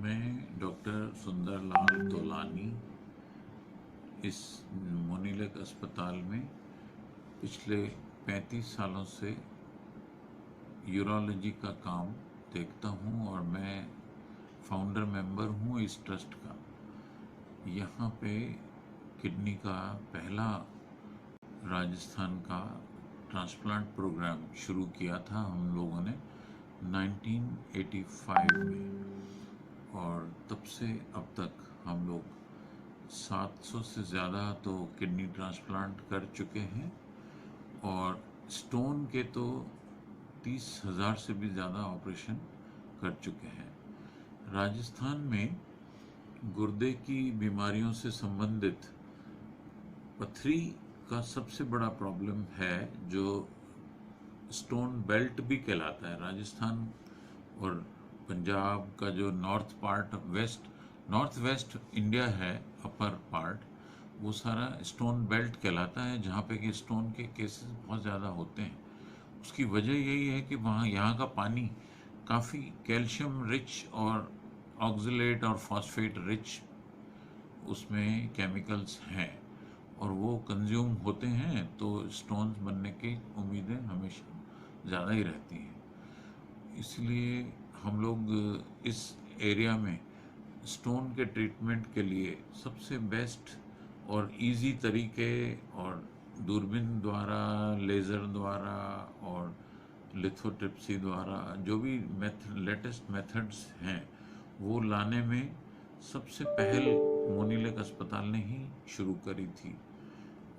मैं डॉक्टर सुंदरलाल तोलानी इस मोनीलक अस्पताल में पिछले 35 सालों से यूरोलॉजी का काम देखता हूँ और मैं फाउंडर मेंबर हूँ इस ट्रस्ट का। यहाँ पे किडनी का पहला राजस्थान का ट्रांसप्लांट प्रोग्राम शुरू किया था हम लोगों ने 1985 में, और तब से अब तक हम लोग 700 से ज़्यादा तो किडनी ट्रांसप्लांट कर चुके हैं और स्टोन के तो 30,000 से भी ज़्यादा ऑपरेशन कर चुके हैं। राजस्थान में गुर्दे की बीमारियों से संबंधित पथरी का सबसे बड़ा प्रॉब्लम है, जो स्टोन बेल्ट भी कहलाता है। राजस्थान और पंजाब का जो नॉर्थ वेस्ट इंडिया है, अपर पार्ट, वो सारा स्टोन बेल्ट कहलाता है, जहाँ पे कि स्टोन के केसेस बहुत ज़्यादा होते हैं। उसकी वजह यही है कि वहाँ यहाँ का पानी काफ़ी कैल्शियम रिच और ऑक्सलेट और फॉस्फेट रिच उसमें केमिकल्स हैं, और वो कंज्यूम होते हैं तो स्टोन्स बनने की उम्मीदें हमेशा ज़्यादा ही रहती हैं। इसलिए हम लोग इस एरिया में स्टोन के ट्रीटमेंट के लिए सबसे बेस्ट और इजी तरीके, और दूरबीन द्वारा, लेज़र द्वारा और लिथोट्रिप्सी द्वारा जो भी लेटेस्ट मेथड्स हैं, वो लाने में सबसे पहल मोनीलक अस्पताल ने ही शुरू करी थी।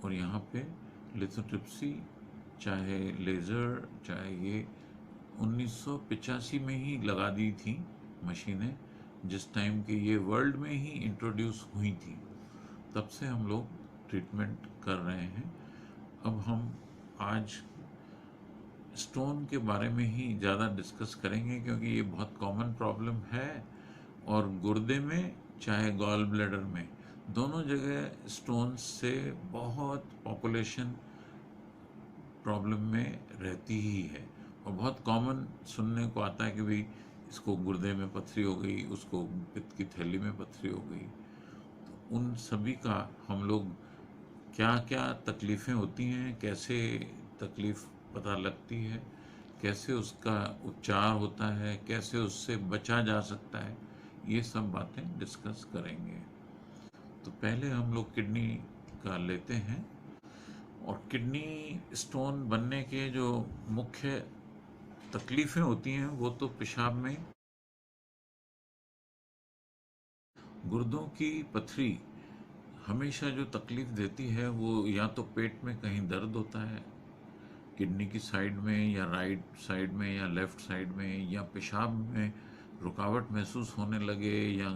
और यहाँ पे लिथोट्रिप्सी, चाहे लेज़र, चाहे ये 1985 में ही लगा दी थी मशीनें, जिस टाइम की ये वर्ल्ड में ही इंट्रोड्यूस हुई थी। तब से हम लोग ट्रीटमेंट कर रहे हैं। अब हम आज स्टोन के बारे में ही ज़्यादा डिस्कस करेंगे, क्योंकि ये बहुत कॉमन प्रॉब्लम है, और गुर्दे में चाहे गॉल ब्लैडर में, दोनों जगह स्टोन से बहुत पॉपुलेशन प्रॉब्लम में रहती ही है। और बहुत कॉमन सुनने को आता है कि भाई इसको गुर्दे में पथरी हो गई, उसको पित्त की थैली में पथरी हो गई। तो उन सभी का हम लोग क्या क्या तकलीफ़ें होती हैं, कैसे तकलीफ़ पता लगती है, कैसे उसका उपचार होता है, कैसे उससे बचा जा सकता है, ये सब बातें डिस्कस करेंगे। तो पहले हम लोग किडनी का लेते हैं। और किडनी स्टोन बनने के जो मुख्य तकलीफ़ें होती हैं, वो तो पेशाब में गुर्दों की पथरी हमेशा जो तकलीफ़ देती है, वो या तो पेट में कहीं दर्द होता है, किडनी की साइड में या राइट साइड में या लेफ़्ट साइड में, या पेशाब में रुकावट महसूस होने लगे, या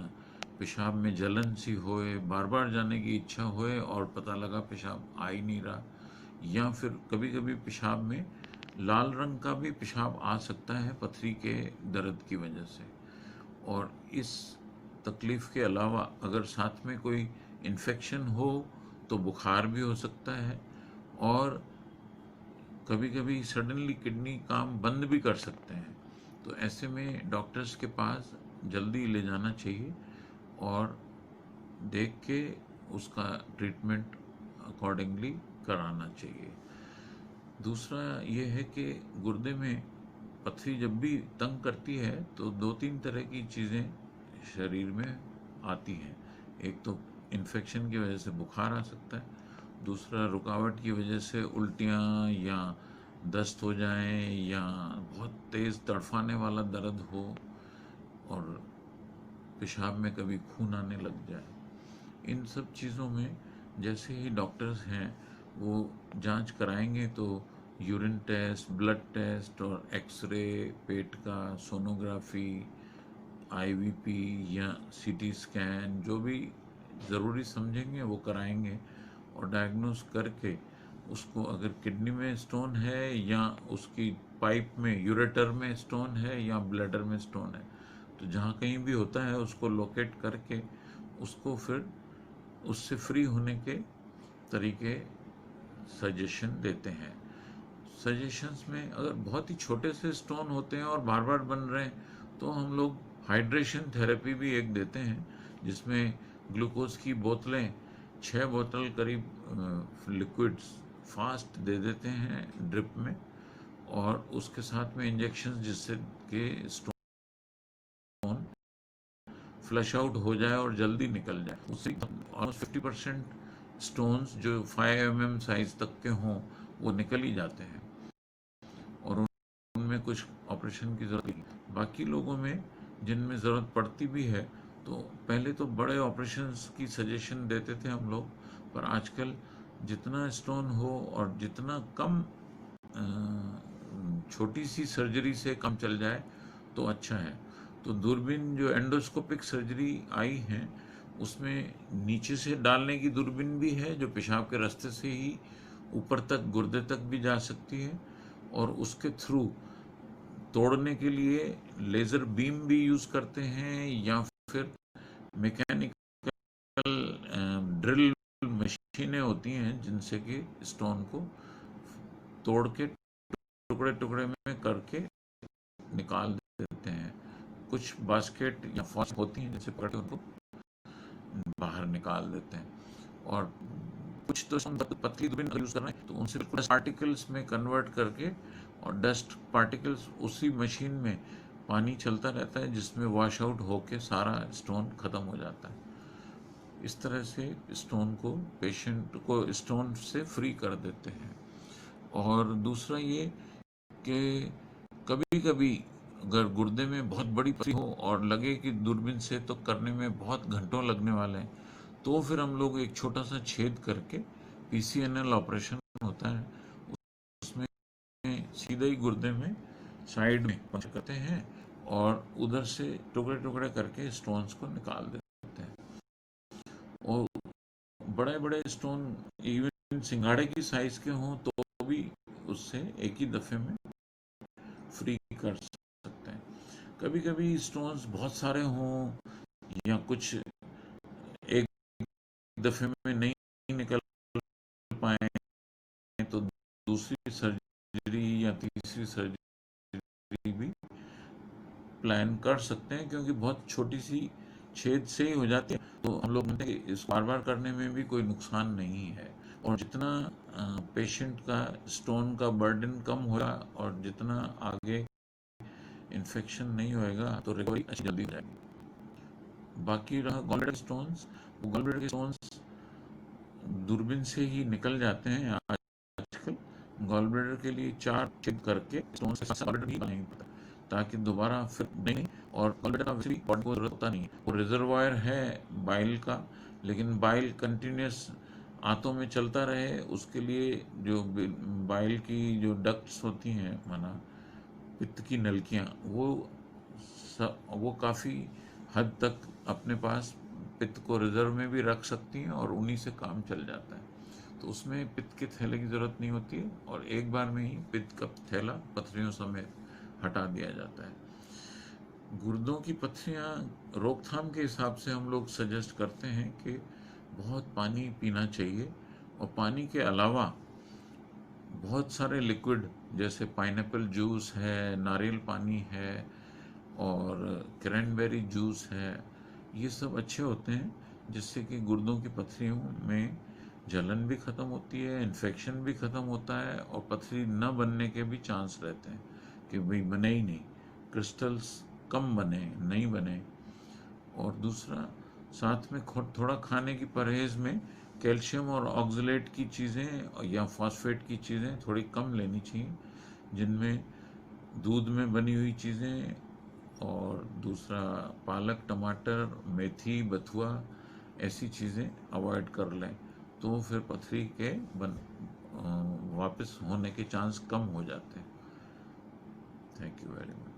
पेशाब में जलन सी होए, बार बार जाने की इच्छा होए और पता लगा पेशाब आ ही नहीं रहा, या फिर कभी कभी पेशाब में लाल रंग का भी पेशाब आ सकता है पथरी के दर्द की वजह से। और इस तकलीफ़ के अलावा अगर साथ में कोई इन्फेक्शन हो तो बुखार भी हो सकता है, और कभी कभी सडनली किडनी काम बंद भी कर सकते हैं। तो ऐसे में डॉक्टर्स के पास जल्दी ले जाना चाहिए और देख के उसका ट्रीटमेंट अकॉर्डिंगली कराना चाहिए। दूसरा ये है कि गुर्दे में पथरी जब भी तंग करती है तो दो तीन तरह की चीज़ें शरीर में आती हैं। एक तो इन्फेक्शन की वजह से बुखार आ सकता है, दूसरा रुकावट की वजह से उल्टियाँ या दस्त हो जाएं, या बहुत तेज़ तड़फाने वाला दर्द हो, और पेशाब में कभी खून आने लग जाए। इन सब चीज़ों में जैसे ही डॉक्टर्स हैं वो जांच कराएंगे तो यूरिन टेस्ट, ब्लड टेस्ट और एक्सरे, पेट का सोनोग्राफी, आईवीपी या सीटी स्कैन, जो भी ज़रूरी समझेंगे वो कराएंगे, और डायग्नोस करके उसको अगर किडनी में स्टोन है या उसकी पाइप में यूरेटर में स्टोन है या ब्लैडर में स्टोन है, तो जहाँ कहीं भी होता है उसको लोकेट करके उसको फिर उससे फ्री होने के तरीके सजेशन देते हैं। सजेशंस में अगर बहुत ही छोटे से स्टोन होते हैं और बार बार बन रहे हैं तो हम लोग हाइड्रेशन थेरेपी भी एक देते हैं, जिसमें ग्लूकोज की बोतलें 6 बोतल करीब लिक्विड्स फास्ट दे देते हैं ड्रिप में, और उसके साथ में इंजेक्शन जिससे कि स्टोन फ्लश आउट हो जाए और जल्दी निकल जाए। उससे ऑलमोस्ट 50% स्टोन्स जो 5 mm साइज तक के हों वो निकल ही जाते हैं, और उनमें कुछ ऑपरेशन की ज़रूरत नहीं। बाकी लोगों में जिनमें ज़रूरत पड़ती भी है, तो पहले तो बड़े ऑपरेशंस की सजेशन देते थे हम लोग, पर आजकल जितना स्टोन हो और जितना कम छोटी सी सर्जरी से कम चल जाए तो अच्छा है। तो दूरबीन जो एंडोस्कोपिक सर्जरी आई है, उसमें नीचे से डालने की दूरबीन भी है जो पेशाब के रास्ते से ही ऊपर तक गुर्दे तक भी जा सकती है, और उसके थ्रू तोड़ने के लिए लेज़र बीम भी यूज़ करते हैं, या फिर मैकेनिकल ड्रिल मशीनें होती हैं जिनसे कि स्टोन को तोड़ के टुकड़े टुकड़े में करके निकाल देते हैं। कुछ बास्केट या फॉस होती हैं जिनसे पकड़ के उनको बाहर निकाल देते हैं, और कुछ तो पतली दूरबीन यूज कर रहे हैं तो उनसे डस्ट पार्टिकल्स में कन्वर्ट करके, और डस्ट पार्टिकल्स उसी मशीन में पानी चलता रहता है जिसमें वॉश आउट होके सारा स्टोन खत्म हो जाता है। इस तरह से स्टोन को, पेशेंट को स्टोन से फ्री कर देते हैं। और दूसरा ये कि कभी कभी अगर गुर्दे में बहुत बड़ी पथरी हो और लगे कि दूरबीन से तो करने में बहुत घंटों लगने वाले हैं, तो फिर हम लोग एक छोटा सा छेद करके PCNL ऑपरेशन होता है, उसमें सीधे ही गुर्दे में साइड में पंच करते हैं और उधर से टुकड़े टुकड़े करके स्टोन्स को निकाल देते हैं। और बड़े बड़े स्टोन इवन सिंगाड़े की साइज के हों तो भी उससे एक ही दफे में फ्री कर सकते हैं। कभी कभी स्टोन्स बहुत सारे हों या कुछ एक दफे में नहीं निकल पाए, तो दूसरी सर्जरी या तीसरी सर्जरी भी प्लान कर सकते हैं, क्योंकि बहुत छोटी सी छेद से ही हो जाती है, तो हम लोग इस बार बार करने में भी कोई नुकसान नहीं है। और जितना पेशेंट का स्टोन का बर्डन कम होगा और जितना आगे इन्फेक्शन नहीं होएगा, तो रिकवरी अच्छी जल्दी हो जाएगी। बाकी रहा गॉल ब्लैडर स्टोन्स, वो गॉल ब्लैडर के स्टोन्स दूरबीन से ही निकल जाते हैं आजकल। गॉल ब्लैडर के लिए 4 छेद करके स्टोन से गॉल ब्लैडर भी बनाना पड़ता है, ताकि दोबारा फिर नहीं, और गॉल ब्लैडर का वैसे भी बॉडी को जरूरत होता नहीं है। वो रिजर्वायर है बाइल का, लेकिन बाइल कंटिन्यूस आंतों में चलता रहे, उसके लिए जो बाइल की जो डक्ट्स होती हैं, माना पित्त की नलकियाँ, वो काफ़ी हद तक अपने पास पित्त को रिजर्व में भी रख सकती हैं, और उन्हीं से काम चल जाता है। तो उसमें पित्त के थैले की ज़रूरत नहीं होती है, और एक बार में ही पित्त का थैला पथरियों समेत हटा दिया जाता है। गुर्दों की पथरियाँ रोकथाम के हिसाब से हम लोग सजेस्ट करते हैं कि बहुत पानी पीना चाहिए, और पानी के अलावा बहुत सारे लिक्विड जैसे पाइनएप्पल जूस है, नारियल पानी है, और क्रैनबेरी जूस है, ये सब अच्छे होते हैं, जिससे कि गुर्दों की पथरियों में जलन भी ख़त्म होती है, इन्फेक्शन भी ख़त्म होता है, और पथरी न बनने के भी चांस रहते हैं कि भाई बने ही नहीं, क्रिस्टल्स कम बने, नहीं बने। और दूसरा, साथ में थोड़ा खाने की परहेज़ में कैल्शियम और ऑक्सलेट की चीज़ें या फॉस्फेट की चीज़ें थोड़ी कम लेनी चाहिए, जिनमें दूध में बनी हुई चीज़ें, और दूसरा पालक, टमाटर, मेथी, बथुआ, ऐसी चीज़ें अवॉइड कर लें, तो फिर पथरी के वापस होने के चांस कम हो जाते हैं। Thank you very much.